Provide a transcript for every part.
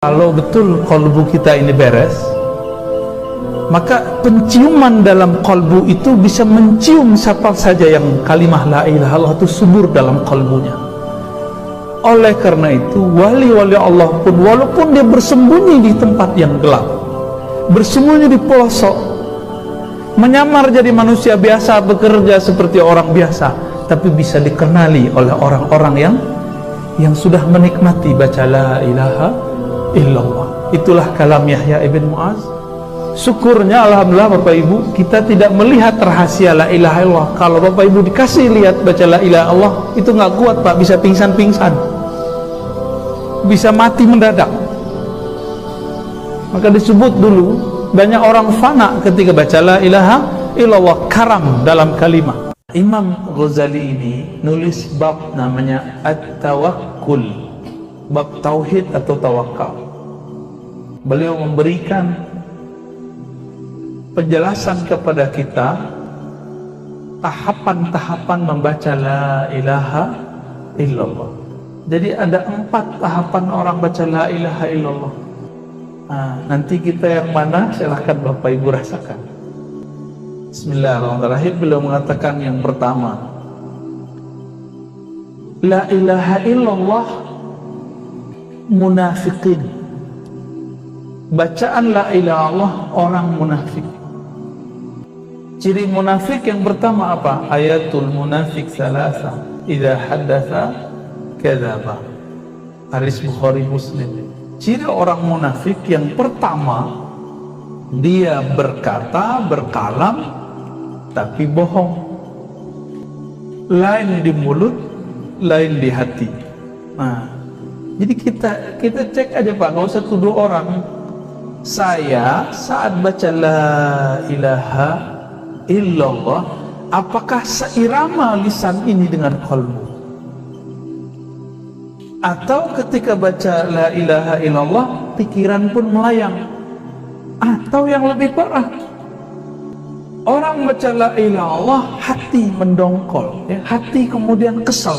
Kalau betul kolbu kita ini beres, maka penciuman dalam kolbu itu bisa mencium siapa saja yang kalimah la ilaha illallah itu subur dalam kolbunya. Oleh karena itu, wali-wali Allah pun, walaupun dia bersembunyi di tempat yang gelap, bersembunyi di pelosok, menyamar jadi manusia biasa, bekerja seperti orang biasa, tapi bisa dikenali oleh orang-orang yang sudah menikmati baca la ilaha illallah. Itulah kalam Yahya ibn Mu'az. Syukurnya alhamdulillah Bapak Ibu, kita tidak melihat rahasia la ilaha illallah. Kalau Bapak Ibu dikasih lihat baca la ilaha illallah, itu nggak kuat Pak, bisa pingsan-pingsan, bisa mati mendadak. Maka disebut dulu banyak orang fana ketika baca la ilaha illallah, karam dalam kalimat. Imam Ghazali ini nulis bab namanya At-Tawakkul, bab tauhid atau tawakal. Beliau memberikan penjelasan kepada kita tahapan-tahapan membaca la ilaha illallah. Jadi ada 4 tahapan orang baca la ilaha illallah. Nanti kita yang mana silahkan Bapak Ibu rasakan. Bismillahirrahmanirrahim. Beliau mengatakan yang pertama, la ilaha illallah munafiqin. Bacaan la ilaha illallah orang munafik. Ciri munafik yang pertama apa? Ayatul munafik salasa, idza haddatsa kadzaba. Hadis Bukhari Muslim. Ciri orang munafik yang pertama, dia berkata, berkalam, tapi bohong. Lain di mulut, lain di hati. Jadi kita cek aja Pak, nggak usah tuduh orang. Saya saat baca la ilaha illallah, apakah seirama lisan ini dengan qalbu? Atau ketika baca la ilaha illallah, pikiran pun melayang? Atau yang lebih parah, orang baca la ilaha illallah, hati mendongkol, ya, hati kemudian kesal.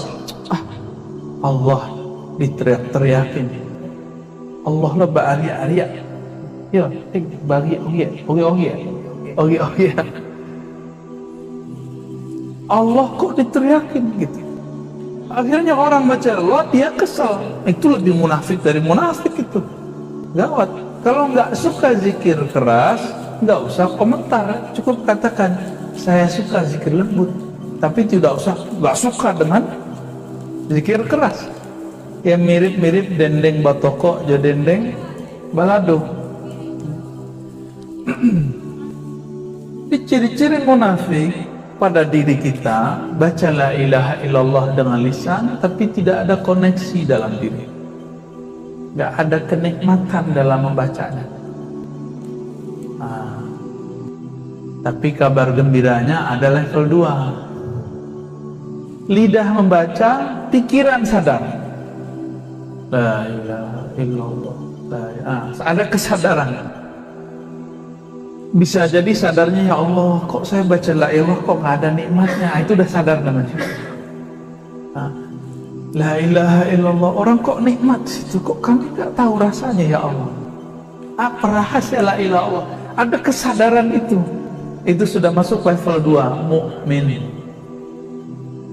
Allah diteriak-teriakin, Allah lah ba'ariya-ariya, ya, bagi oge. Allah kok diteriakin gitu. Akhirnya orang baca Allah, dia kesal. Itu lebih munafik dari munafik itu. Gawat. Kalau nggak suka zikir keras, nggak usah komentar, cukup katakan saya suka zikir lembut, tapi tidak usah nggak suka dengan zikir keras. Ya mirip-mirip dendeng batoko jo dendeng balado. Di ciri-ciri munafik pada diri kita, baca la ilaha illallah dengan lisan, tapi tidak ada koneksi dalam diri, nggak ada kenikmatan dalam membacanya. Tapi kabar gembiranya ada level 2. Lidah membaca, pikiran sadar. La ilaha illallah. Ada kesadaran. Bisa jadi sadarnya, ya Allah, kok saya baca la ilaha kok nggak ada nikmatnya. Itu udah sadar namanya. La ilaha illallah, orang kok nikmat situ, kok kami nggak tahu rasanya ya Allah. Apa rahasia la ilaha illallah? Ada kesadaran itu sudah masuk level 2, mukmin.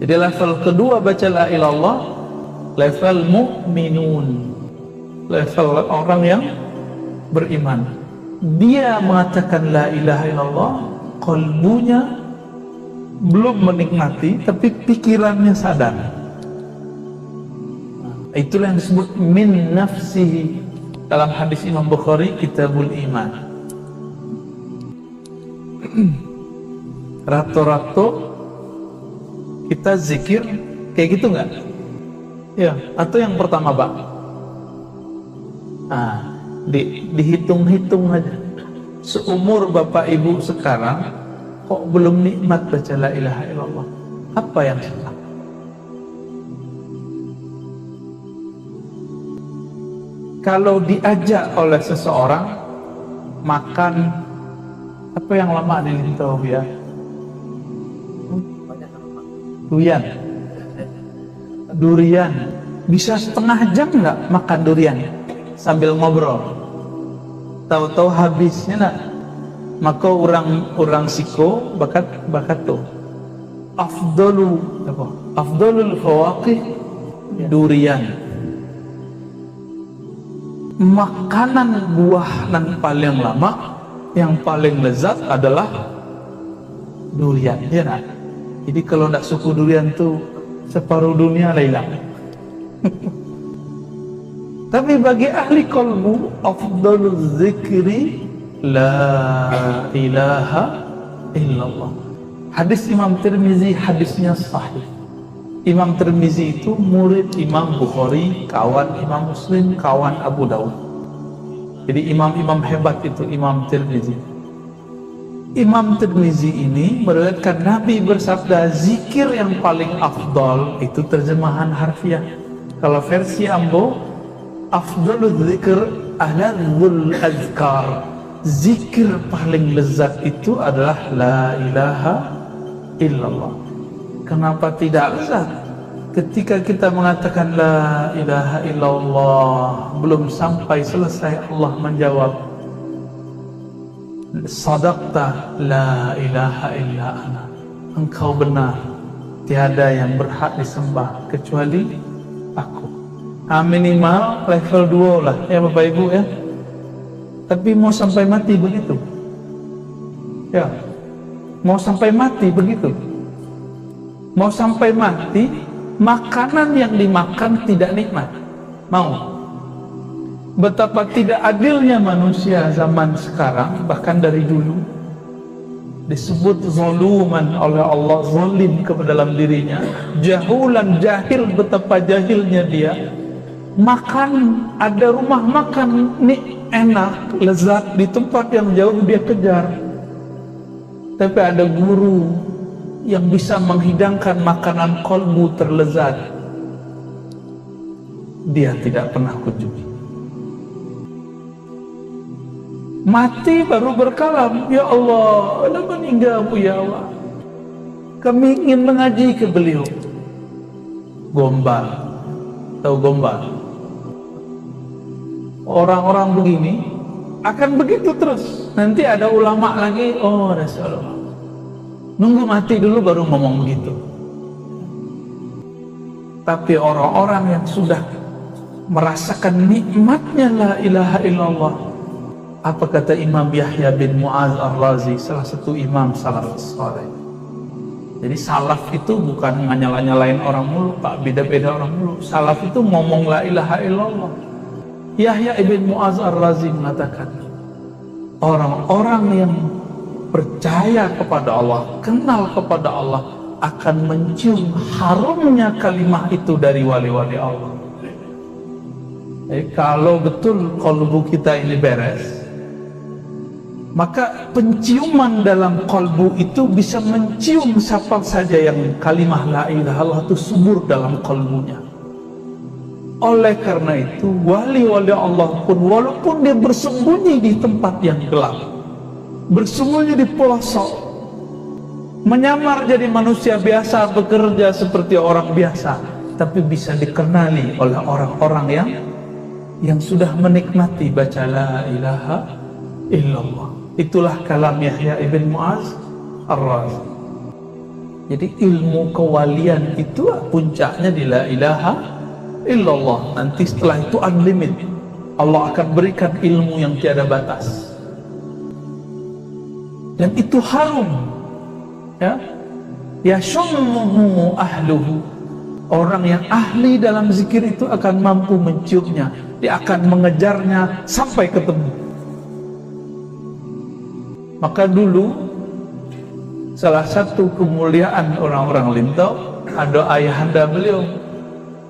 Jadi level kedua baca la ilaha illallah, level mukminun, level orang yang beriman. Dia mengatakan la ilaha illallah, qalbunya belum menikmati, tapi pikirannya sadar. Itulah yang disebut min nafsihi dalam hadis Imam Bukhari, Kitabul Iman. Rato-rato kita zikir kayak gitu nggak? Ya, atau yang pertama Pak, dihitung-hitung aja, seumur Bapak Ibu sekarang kok belum nikmat baca la ilaha illallah. Apa yang salah? Kalau diajak oleh seseorang makan, apa yang lama di Lintau ya? Durian. Bisa setengah jam nggak makan durian? sambil ngobrol, tahu-tahu habisnya nak. Maka orang siko bakat tuh afdalul fawaqih durian. Makanan buah yang paling lama, yang paling lezat adalah durian, ya nak? Jadi kalau tidak suku durian tuh separuh dunia lah hilang. Tapi bagi ahli qalbu, afdalul zikri la ilaha illallah. Hadis Imam Tirmizi, hadisnya sahih. Imam Tirmizi itu murid Imam Bukhari, kawan Imam Muslim, kawan Abu Daud. Jadi imam-imam hebat itu Imam Tirmizi. Imam Tirmizi ini meriwayatkan Nabi bersabda, zikir yang paling afdal, itu terjemahan harfiah. Kalau versi Ambo, afdalul zikr ahladzul azkar. Zikir paling lezat itu adalah la ilaha illallah. Kenapa tidak lezat? Ketika kita mengatakan la ilaha illallah, belum sampai selesai Allah menjawab, sadaqta la ilaha illa ana. Engkau benar, tiada yang berhak disembah kecuali aku. Minimal level 2 lah ya Bapak Ibu ya. Tapi mau sampai mati begitu? Ya, mau sampai mati begitu? Mau sampai mati, makanan yang dimakan tidak nikmat. Mau? Betapa tidak adilnya manusia zaman sekarang, bahkan dari dulu. Disebut zaluman oleh Allah, zalim kepada dalam dirinya. Jahulan, jahil, betapa jahilnya dia. Makan, ada rumah makan nih enak, lezat, di tempat yang jauh dia kejar. Tapi ada guru yang bisa menghidangkan makanan kolbu terlezat, dia tidak pernah kunjungi. Mati baru berkalam, ya Allah, ada meninggal ya Allah, kami ingin mengaji ke beliau. Gombal, tahu gombal? Orang-orang begini akan begitu terus. Nanti ada ulama lagi, oh Rasulullah, nunggu mati dulu baru ngomong begitu. Tapi orang-orang yang sudah merasakan nikmatnya la ilaha illallah, apa kata Imam Yahya bin Mu'az Ar-Razi, salah satu imam salaf saleh. Jadi salaf itu bukan nyala-nyalain orang mulu, Pak, beda-beda orang mulu. Salaf itu ngomong la ilaha illallah. Yahya ibn Mu'az Ar-Razi mengatakan, orang-orang yang percaya kepada Allah, kenal kepada Allah, akan mencium harumnya kalimah itu dari wali-wali Allah. Jadi kalau betul kolbu kita ini beres, maka penciuman dalam kolbu itu bisa mencium siapa saja yang kalimah la ilaha illallah itu subur dalam kolbunya. Oleh karena itu, wali-wali Allah pun, walaupun dia bersembunyi di tempat yang gelap, bersembunyi di pelosok, menyamar jadi manusia biasa, bekerja seperti orang biasa, tapi bisa dikenali oleh orang-orang yang sudah menikmati baca la ilaha illallah. Itulah kalam Yahya ibn Mu'az Ar-Razi. Jadi ilmu kewalian itu puncaknya di la ilaha illallah. Nanti setelah itu unlimited, Allah akan berikan ilmu yang tiada batas, dan itu harum, ya, yashummuhu ahluhu. Orang yang ahli dalam zikir itu akan mampu menciumnya, dia akan mengejarnya sampai ketemu. Maka dulu salah satu kemuliaan orang-orang Lintau, ada ayahanda beliau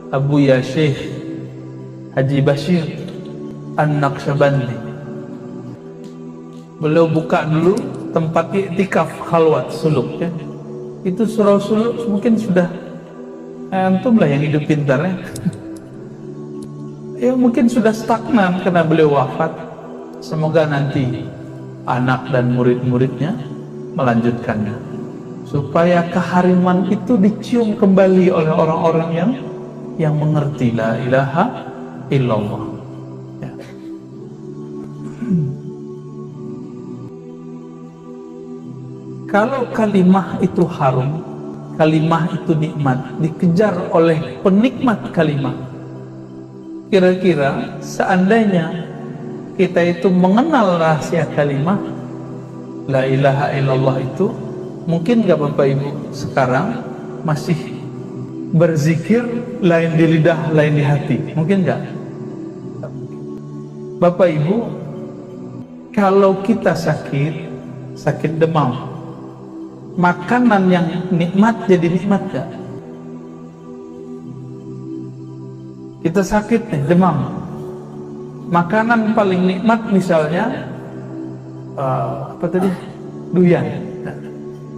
Abu Ya Syekh Haji Bashir An-Naqsyabandi. Beliau buka dulu tempat iktikaf khalwat suluk ya. Itu surau suluk mungkin sudah antum lah yang hidup pintar ya. Ya mungkin sudah stagnan karena beliau wafat. Semoga nanti anak dan murid-muridnya melanjutkannya, supaya kehariman itu dicium kembali oleh orang-orang yang mengerti la ilaha illallah ya. Kalau kalimah itu harum, kalimah itu nikmat, dikejar oleh penikmat kalimah, kira-kira seandainya kita itu mengenal rahasia kalimah la ilaha illallah itu, mungkin gak Bapak Ibu sekarang masih berzikir lain di lidah, lain di hati? Mungkin gak? Bapak Ibu, kalau kita sakit demam, makanan yang nikmat jadi nikmat gak? Kita sakit nih, demam, makanan paling nikmat misalnya apa tadi? Durian.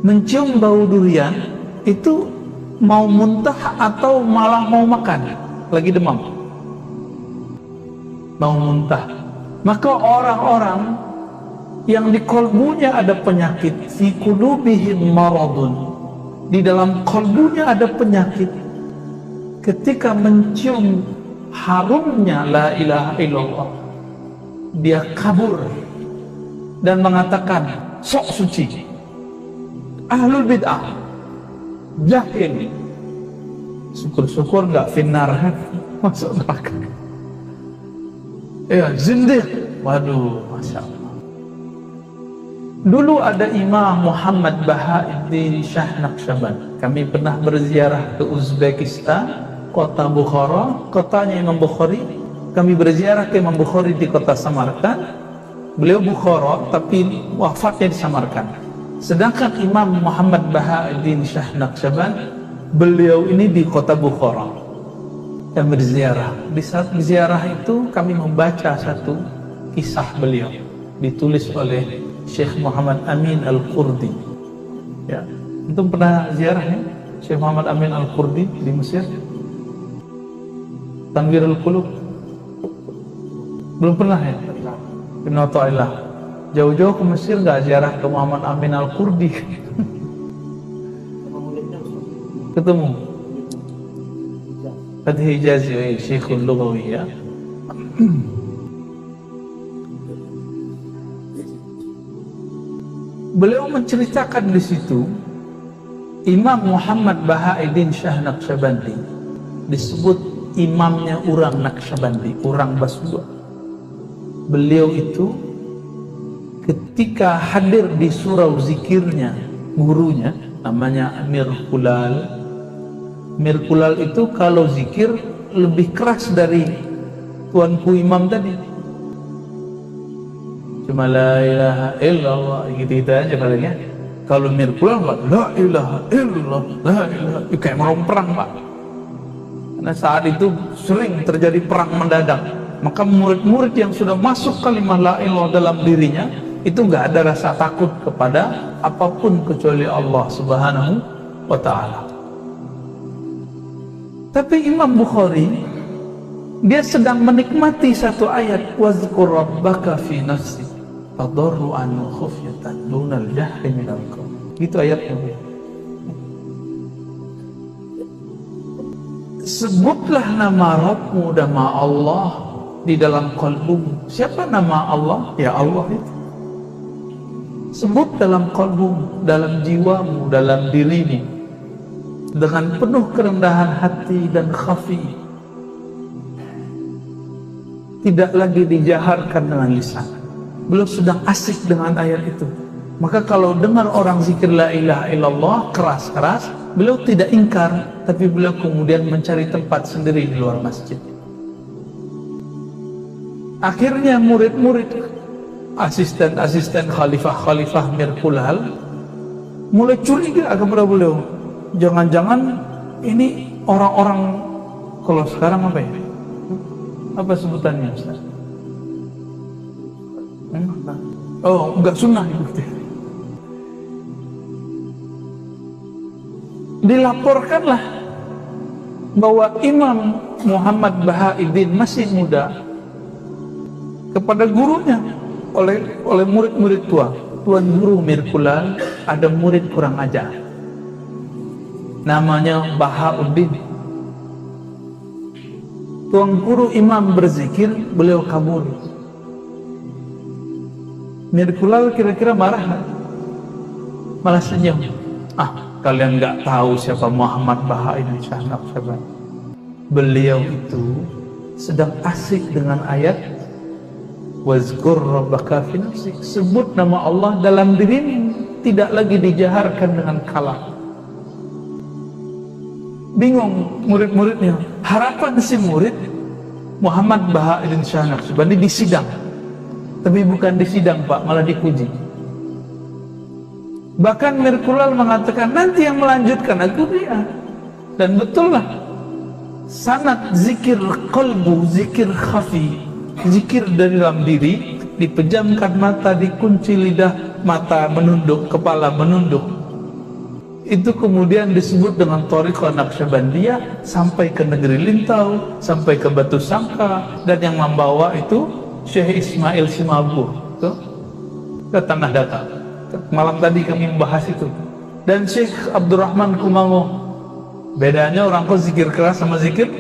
Mencium bau durian itu mau muntah atau malah mau makan lagi demam? Mau muntah. Maka orang-orang yang di kolbunya ada penyakit, fi qulubihim maradun, di dalam kolbunya ada penyakit, ketika mencium harumnya la ilaha illallah, dia kabur dan mengatakan sok suci. Ahlul bid'ah, jahil, syukur-syukur nggak finnar, masuk neraka. Ya, zindiq, waduh, masya Allah. Dulu ada Imam Muhammad Bahauddin Shah Naqsyaband. Kami pernah berziarah ke Uzbekistan, kota Bukhara, kotanya Imam Bukhari. Kami berziarah ke Imam Bukhari di kota Samarkand. Beliau Bukhara tapi wafatnya di Samarkand. Sedangkan Imam Muhammad Bahauddin Shah Naqsyaband, beliau ini di kota Bukhara. Dan berziarah. Di saat berziarah itu kami membaca satu kisah beliau, ditulis oleh Syekh Muhammad Amin Al-Qurdi. Ya, itu pernah ziarah ya? Syekh Muhammad Amin Al-Qurdi di Mesir, Tanwirul Qulub. Belum pernah ya? Ibn Athaillah. Jauh-jauh ke Mesir nggak ziarah ke Muhammad Amin Al-Qurdi? Ketemu Fatih Hijazi, Syekhul Lughawi ya. Beliau menceritakan di situ, Imam Muhammad Bahauddin Shah Naqsyabandi disebut imamnya orang Naqsyabandi, orang Basua. Beliau itu ketika hadir di surau zikirnya gurunya namanya Amir Kulal. Amir Kulal itu kalau zikir lebih keras dari tuanku imam tadi. Cuma la ilaha illallah gitu aja palingnya. Kalau Amir Kulal la ilaha illallah, la ilaha, kayak mau perang Pak. Karena saat itu sering terjadi perang mendadak. Maka murid-murid yang sudah masuk kalimah la ilaha dalam dirinya itu nggak ada rasa takut kepada apapun kecuali Allah Subhanahu wa Ta'ala. Tapi Imam Bukhari dia sedang menikmati satu ayat, wazkur rabbaka fi nafsi tadarruan wa khufyatan dunal jahri minal qaul. Itu ayatnya. Sebutlah nama Rabbmu, nama Allah di dalam qalbumu. Siapa nama Allah? Ya Allah itu. Sebut dalam qalbumu, dalam jiwamu, dalam dirimu, dengan penuh kerendahan hati dan khafi, tidak lagi dijaharkan dengan lisan. Beliau sedang asik dengan ayat itu. Maka kalau dengar orang zikir la ilaha illallah keras-keras, beliau tidak ingkar, tapi beliau kemudian mencari tempat sendiri di luar masjid. Akhirnya murid-murid, asisten-asisten khalifah Mir Kulal mulai curiga kepada beliau. Jangan-jangan ini orang-orang, kalau sekarang apa ya? Apa sebutannya Ustaz? Oh, enggak sunnah itu. Dilaporkanlah bahwa Imam Muhammad Bahauddin masih muda kepada gurunya oleh murid-murid tua. Tuan guru Mir Kulal ada murid kurang ajar, namanya Bahauddin. Tuan guru imam berzikir, beliau kabur. Mirkulal kira-kira marah nggak? Malah senyum. Kalian nggak tahu siapa Muhammad Bahauddin Shah Naqsyabandi. Beliau itu sedang asik dengan ayat wazkur rabbaka fi nafsik, sebut nama Allah dalam dirimu, tidak lagi dijaharkan dengan kalam. Bingung murid-muridnya. Harapan si murid Muhammad Bahauddin Shah Naqsyabandi di sidang, tapi bukan di sidang Pak, malah dipuji. Bahkan Mirkulal mengatakan nanti yang melanjutkan aku dia. Dan betul lah, sanad zikir qalbu, zikir khafi, zikir dari dalam diri, dipejamkan mata, dikunci lidah, mata menunduk, kepala menunduk, itu kemudian disebut dengan Thariqah Naqsyabandiyah sampai ke negeri Lintau, sampai ke Batu Sangka, dan yang membawa itu Syekh Ismail Simabur ke Tanah Datar. Malam tadi kami membahas itu. Dan Syekh Abdurrahman Kumango, bedanya orang kok zikir keras sama zikir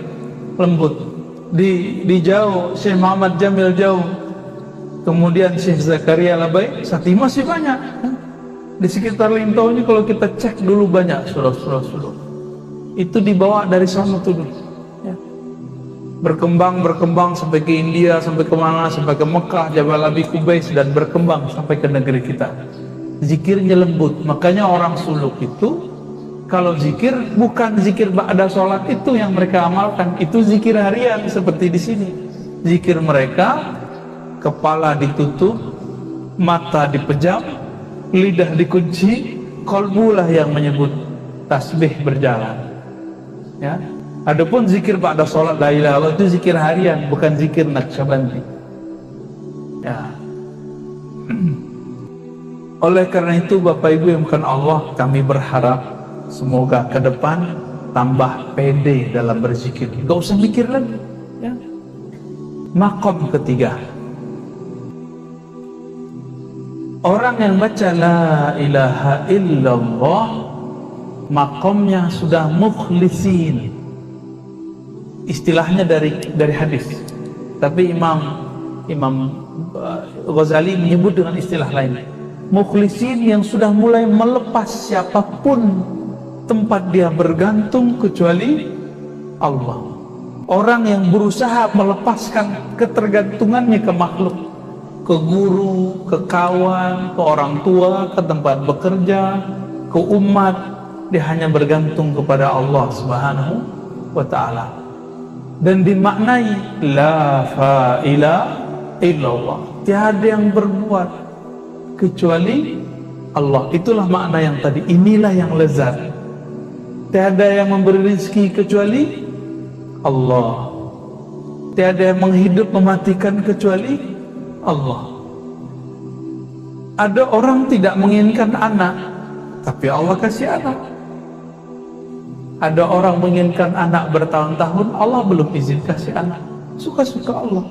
lembut. Di Jauh Syekh Muhammad Jamil Jauh, kemudian Syekh Zakaria Labai Sati, masih banyak di sekitar Lintau ini. Kalau kita cek dulu banyak surah. Itu dibawa dari sana tuh dulu ya. Berkembang sampai ke India, sampai kemana, sampai ke Mekah, Jabal Abi Qubais, dan berkembang sampai ke negeri kita. Zikirnya lembut. Makanya orang suluk itu kalau zikir bukan zikir ba'da sholat itu yang mereka amalkan, itu zikir harian seperti di sini. Zikir mereka, kepala ditutup, mata dipejam, lidah dikunci, kolbulah yang menyebut tasbih berjalan. Ya. Adapun zikir ba'da sholat la ilaha illallah itu zikir harian, bukan zikir Naqsyabandi. Ya. Oleh karena itu Bapak Ibu yang bukan Allah, kami berharap semoga ke depan tambah pede dalam berzikir, gak usah mikir lagi ya. Maqam ketiga, orang yang baca la ilaha illallah maqamnya sudah mukhlisin. Istilahnya dari hadis, tapi Imam Ghazali menyebut dengan istilah lain. Mukhlisin yang sudah mulai melepas siapapun tempat dia bergantung kecuali Allah. Orang yang berusaha melepaskan ketergantungannya ke makhluk, ke guru, ke kawan, ke orang tua, ke tempat bekerja, ke umat, dia hanya bergantung kepada Allah Subhanahu wa ta'ala. Dan dimaknai la fa'ila illallah, tiada yang berbuat kecuali Allah. Itulah makna yang tadi. Inilah yang lezat. Tiada yang memberi rezeki kecuali Allah. Tiada yang menghidup mematikan kecuali Allah. Ada orang tidak menginginkan anak, tapi Allah kasih anak. Ada orang menginginkan anak bertahun-tahun, Allah belum izin kasih anak. Suka-suka Allah.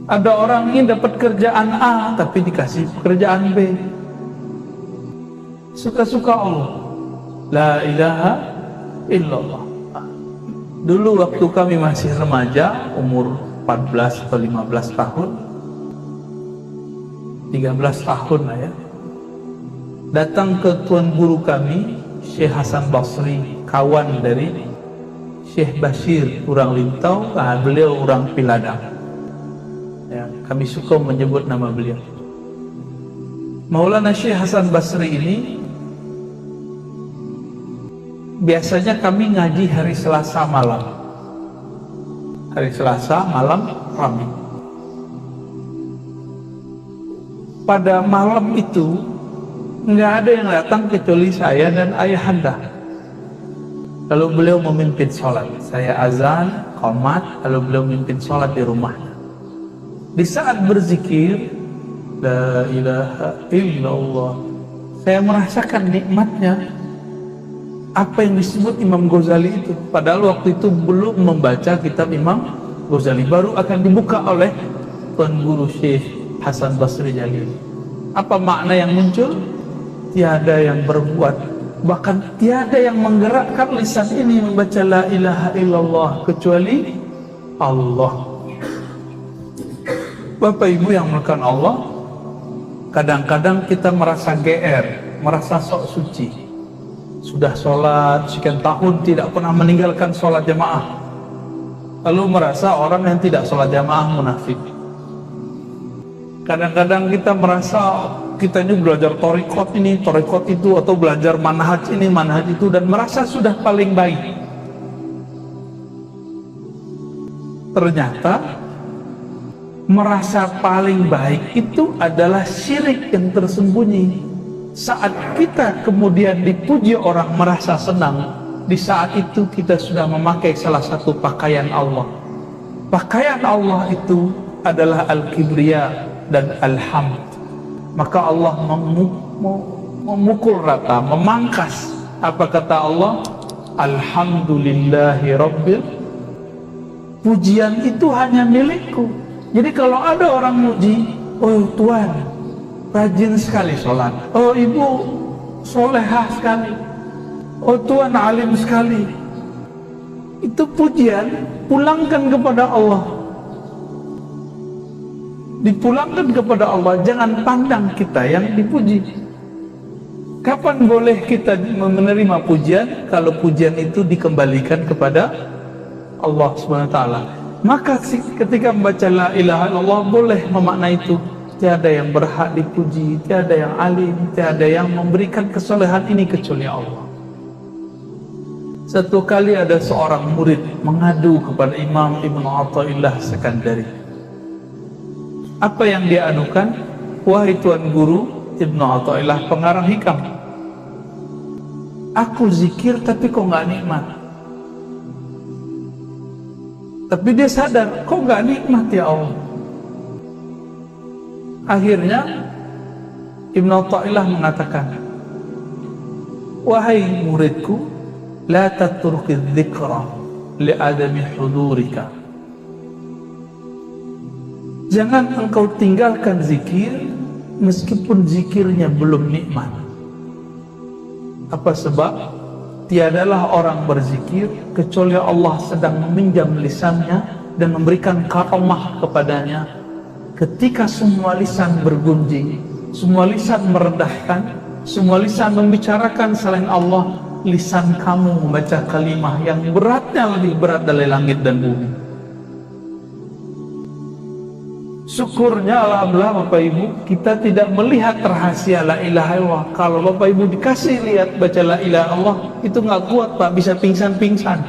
Ada orang ingin dapat kerjaan A tapi dikasih pekerjaan B. Suka-suka Allah. La ilaha illallah. Dulu waktu kami masih remaja, umur 14 atau 15 tahun, 13 tahun lah ya, datang ke tuan guru kami Syekh Hasan Basri, kawan dari Syekh Bashir orang Lintau, beliau orang Piladang ya, kami suka menyebut nama beliau. Maulana Syekh Hasan Basri ini biasanya kami ngaji hari Selasa malam. Hari Selasa malam kami. Pada malam itu nggak ada yang datang kecuali saya dan ayahanda. Lalu beliau memimpin sholat, saya azan, qomat, lalu beliau memimpin sholat di rumah. Di saat berzikir la ilaha illallah, saya merasakan nikmatnya apa yang disebut Imam Ghazali itu. Padahal waktu itu belum membaca kitab Imam Ghazali, baru akan dibuka oleh tuan guru Syekh Hasan Basri Jalil. Apa makna yang muncul? Tiada yang berbuat, bahkan tiada yang menggerakkan lisan ini membaca la ilaha illallah kecuali Allah. Bapak Ibu yang melakukan Allah, Kadang-kadang kita merasa GR, merasa sok suci. Sudah sholat sekian tahun tidak pernah meninggalkan sholat jamaah. Lalu merasa orang yang tidak sholat jamaah munafik. Kadang-kadang kita merasa kita ini belajar thariqat ini, thariqat itu, atau belajar manhaj ini, manhaj itu, dan merasa sudah paling baik. Ternyata merasa paling baik itu adalah syirik yang tersembunyi. Saat kita kemudian dipuji orang merasa senang, di saat itu kita sudah memakai salah satu pakaian Allah. Pakaian Allah itu adalah al-kibriya dan al-hamd. Maka Allah memukul rata, memangkas. Apa kata Allah? Alhamdulillahi Rabbil. Pujian itu hanya milikku. Jadi kalau ada orang muji, oh Tuhan rajin sekali sholat, oh ibu solehah sekali, oh Tuhan alim sekali, itu pujian pulangkan kepada Allah, dipulangkan kepada Allah. Jangan pandang kita yang dipuji. Kapan boleh kita menerima pujian? Kalau pujian itu dikembalikan kepada Allah SWT. Maka ketika membaca la ilaha illallah boleh memaknai itu. Tiada yang berhak dipuji, tiada yang alim, tiada yang memberikan kesolehan ini kecuali Allah. Satu kali ada seorang murid mengadu kepada Imam Ibnu Athaillah Sekandari. Apa yang dia adukan? Wahai Tuan Guru, Ibnu Athaillah pengarang hikam, aku zikir tapi kok nggak nikmat. Tapi dia sadar, kok gak nikmat ya Allah. Akhirnya Ibnu Athaillah mengatakan, wahai muridku, la tatruki dzikra li adami hudurika. Jangan engkau tinggalkan zikir meskipun zikirnya belum nikmat. Apa sebab? Tiadalah orang berzikir kecuali Allah sedang meminjam lisannya dan memberikan karamah kepadanya. Ketika semua lisan bergunjing, semua lisan merendahkan, semua lisan membicarakan selain Allah, lisan kamu membaca kalimah yang beratnya lebih berat dari langit dan bumi. Syukurnya alhamdulillah Bapak Ibu, kita tidak melihat rahasia la ilaha illallah. Kalau Bapak Ibu dikasih lihat baca la ilaha illallah, itu nggak kuat Pak, bisa pingsan-pingsan,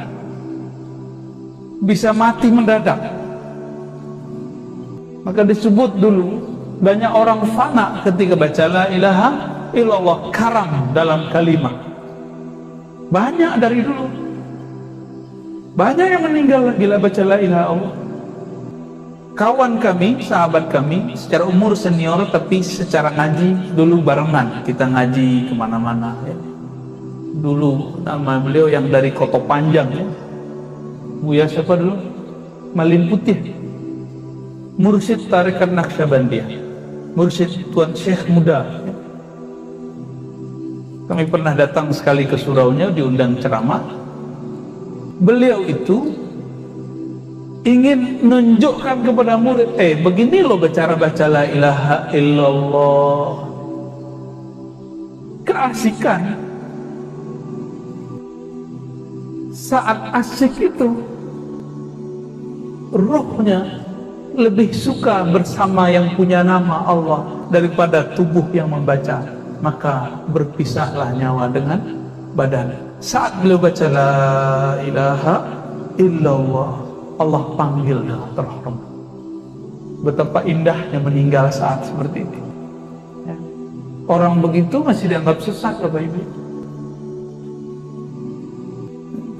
bisa mati mendadak. Maka disebut dulu banyak orang fana ketika baca la ilaha illallah, karam dalam kalimat. Banyak dari dulu, banyak yang meninggal bila baca la ilaha illallah. Kawan kami, sahabat kami, secara umur senior tapi secara ngaji dulu barengan, kita ngaji kemana-mana ya. Dulu nama beliau yang dari Koto Panjang ya, Buya siapa dulu? Malin Putih, Mursyid Tarekat Naqsyabandiyah, Mursyid Tuan Syekh Muda ya. Kami pernah datang sekali ke suraunya, diundang ceramah. Beliau itu ingin menunjukkan kepada murid, begini loh cara baca la ilaha illallah. Keasikan. Saat asik itu, rohnya lebih suka bersama yang punya nama Allah daripada tubuh yang membaca. Maka berpisahlah nyawa dengan badan. Saat beliau baca la ilaha illallah, Allah panggil dengan terhormat. Betapa indahnya meninggal saat seperti ini ya. Orang begitu masih dianggap sesat Bapak Ibu.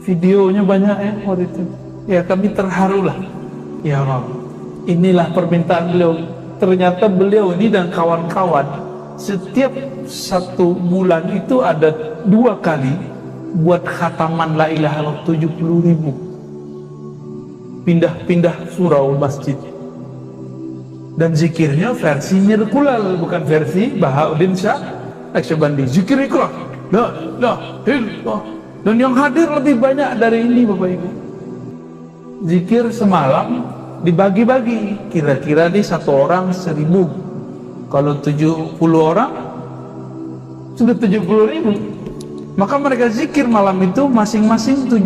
Videonya banyak ya waktu itu. Ya kami terharulah. Ya Rabb, inilah permintaan beliau. Ternyata beliau ini dan kawan-kawan setiap 1 bulan itu ada 2 kali buat khataman la ilaha illallah 70.000. Pindah-pindah surau masjid, dan zikirnya versi Mirkulal, bukan versi Bahauddin Shah Naqsyabandi. Zikir ikhlas, la ilaha illallah, dan yang hadir lebih banyak dari ini Bapak Ibu. Zikir semalam dibagi-bagi, kira-kira di 1 orang 1.000. Kalau 70 orang sudah 70.000. Maka mereka zikir malam itu masing-masing 10.000.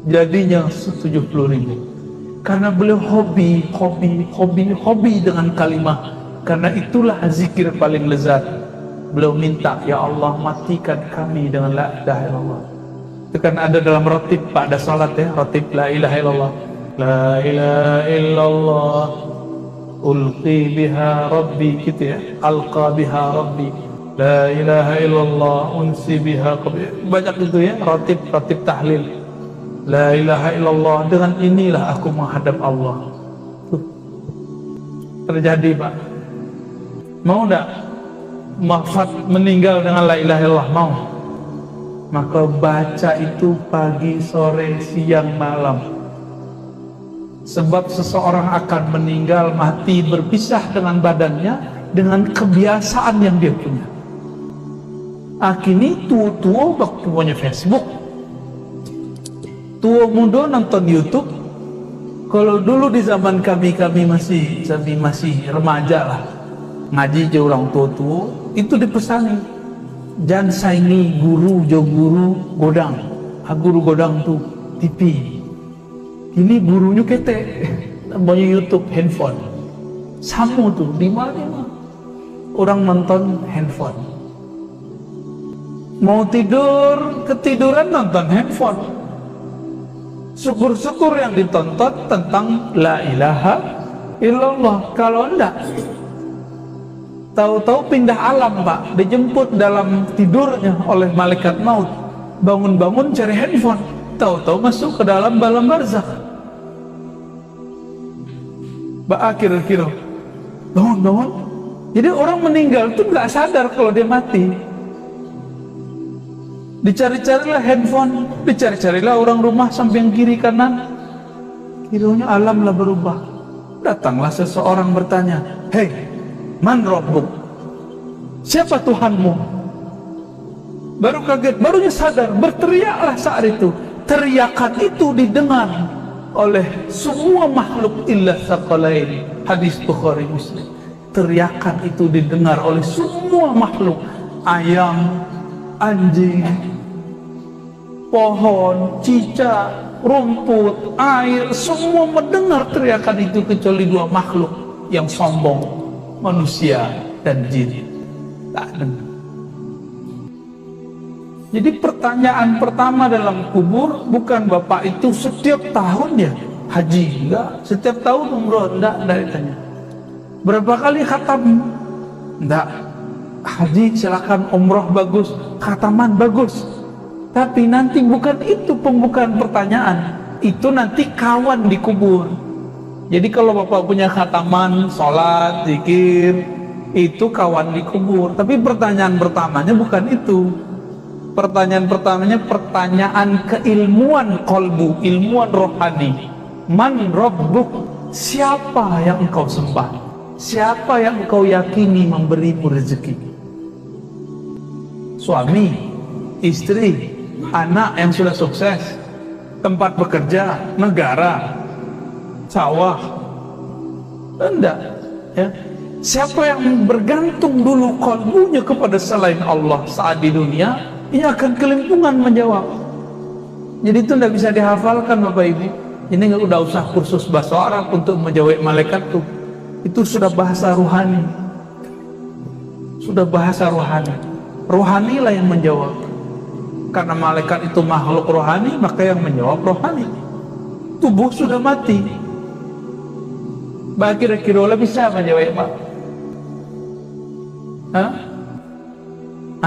Jadinya 70.000. Karena beliau hobi dengan kalimah. Karena itulah zikir paling lezat. Beliau minta, ya Allah matikan kami dengan la ilaha illallah. Itu kan ada dalam ratib pada salat ya, ratib la ilaha illallah. La ilaha illallah ulqi biha rabbi, gitu ya, alqa biha rabbi. La ilaha illallah unsi biha qabli. Banyak itu ya, ratib tahlil. La ilaha illallah, dengan inilah aku menghadap Allah. Tuh. Terjadi Pak. Mau enggak wafat meninggal dengan la ilaha illallah? Mau. Maka baca itu pagi, sore, siang, malam. Sebab seseorang akan meninggal, mati, berpisah dengan badannya dengan kebiasaan yang dia punya. Kini tua-tua waktu punya Facebook, tua muda nonton YouTube. Kalau dulu di zaman kami masih remaja lah, ngaji je orang tua-tua, itu dipesani jangan saingi guru godang. Guru godang tuh TV. Ini gurunya kete, namanya YouTube, handphone. Sama tuh di mana orang nonton handphone. Mau tidur, ketiduran nonton handphone. Syukur-syukur yang ditonton tentang la ilaha illallah. Kalau enggak, tahu-tahu pindah alam Pak, dijemput dalam tidurnya oleh malaikat maut. Bangun-bangun cari handphone, tahu-tahu masuk ke dalam alam barzakh. Kira-kira bangun-bangun. Jadi orang meninggal itu nggak sadar kalau dia mati. Dicari-carilah handphone, dicari-carilah orang rumah samping kiri kanan. Kiranya alam lah berubah. Datanglah seseorang bertanya, hei, man rabbuk? Siapa Tuhanmu? Baru kaget, barunya sadar, berteriaklah saat itu. Teriakan itu didengar oleh semua makhluk illa tsaqalain. Hadis Bukhari Muslim. Teriakan itu didengar oleh semua makhluk. Ayam, anjing, pohon, cicak, rumput, air, semua mendengar teriakan itu kecuali dua makhluk yang sombong, manusia dan jin. Tak dengar. Jadi pertanyaan pertama dalam kubur bukan Bapak itu setiap tahun ya haji, enggak, setiap tahun umroh, enggak ditanya. Berapa kali khatam? Enggak. Haji silakan, umroh bagus, khataman bagus. Tapi nanti bukan itu pembukaan pertanyaan. Itu nanti kawan di kubur. Jadi kalau Bapak punya khataman, sholat, zikir, itu kawan di kubur. Tapi pertanyaan pertamanya bukan itu. Pertanyaan pertamanya pertanyaan keilmuan kolbu, ilmuwan rohani. Man rabbuk? Siapa yang engkau sembah? Siapa yang engkau yakini memberimu rezeki? Suami, istri, anak yang sudah sukses, tempat bekerja, negara, sawah, enggak ya. Siapa yang bergantung dulu kalbunya kepada selain Allah saat di dunia, ini akan kelimpungan menjawab. Jadi itu tidak bisa dihafalkan Bapak Ibu. Ini nggak udah usah kursus bahasa Arab untuk menjawab malaikat tuh. Itu sudah bahasa rohani. Sudah bahasa rohani. Rohanilah yang menjawab. Karena malaikat itu makhluk rohani, maka yang menjawab rohani. Tubuh sudah mati. Kira-kira bisa menjawab Pak? Hah?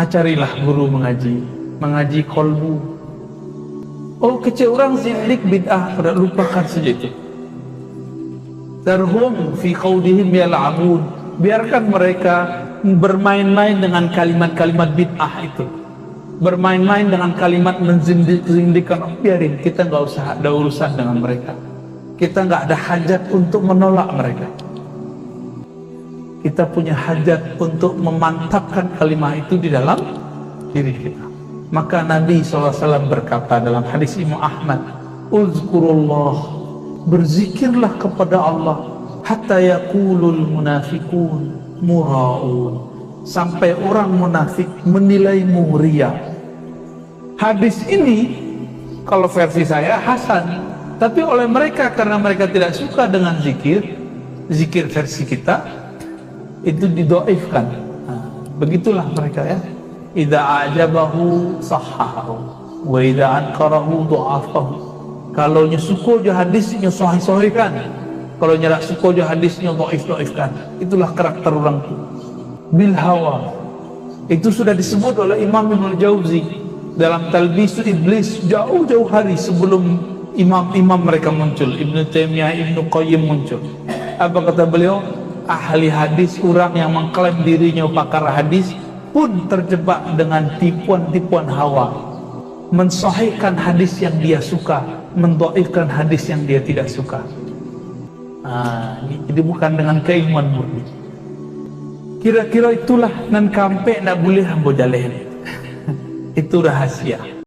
Carilah guru mengaji kolbu. Oh, kecil orang zindik bid'ah, pada lupakan saja itu. Darhum fi qawdihim yal'abun. Biarkan mereka bermain-main dengan kalimat-kalimat bid'ah itu. Bermain-main dengan kalimat menzindik-zindikkan. Biarin, kita nggak usah ada urusan dengan mereka. Kita nggak ada hajat untuk menolak mereka. Kita punya hajat untuk memantapkan kalimat itu di dalam diri kita. Maka Nabi SAW berkata dalam hadis Imam Ahmad, uzkurullah, berzikirlah kepada Allah hatta yaqulul munafiqun muraun, sampai orang munafik menilaimu riya. Hadis ini kalau versi saya hasan, tapi oleh mereka karena mereka tidak suka dengan zikir versi kita itu didoifkan. Nah, begitulah mereka ya. Idza ajabahu sahhahu wa idza ankarahu dha'afahu. Kalau nyusuko jo hadisnya sahih-sahihkan, kalau nyerak suko jo hadisnya dhaif-dhaifkan. Itulah karakter orang itu. Bil hawa. Itu sudah disebut oleh Imam Ibnu Jauzi dalam Talbisul Iblis jauh-jauh hari sebelum imam-imam mereka muncul, Ibnu Taimiyah, Ibnu Qayyim muncul. Apa kata beliau? Ahli hadis, orang yang mengklaim dirinya pakar hadis pun terjebak dengan tipuan-tipuan hawa, mensahihkan hadis yang dia suka, mendhaifkan hadis yang dia tidak suka. Jadi bukan dengan keimanan murni. Kira-kira itulah nan kampe nak boleh hambo jalehin. Itu rahasia.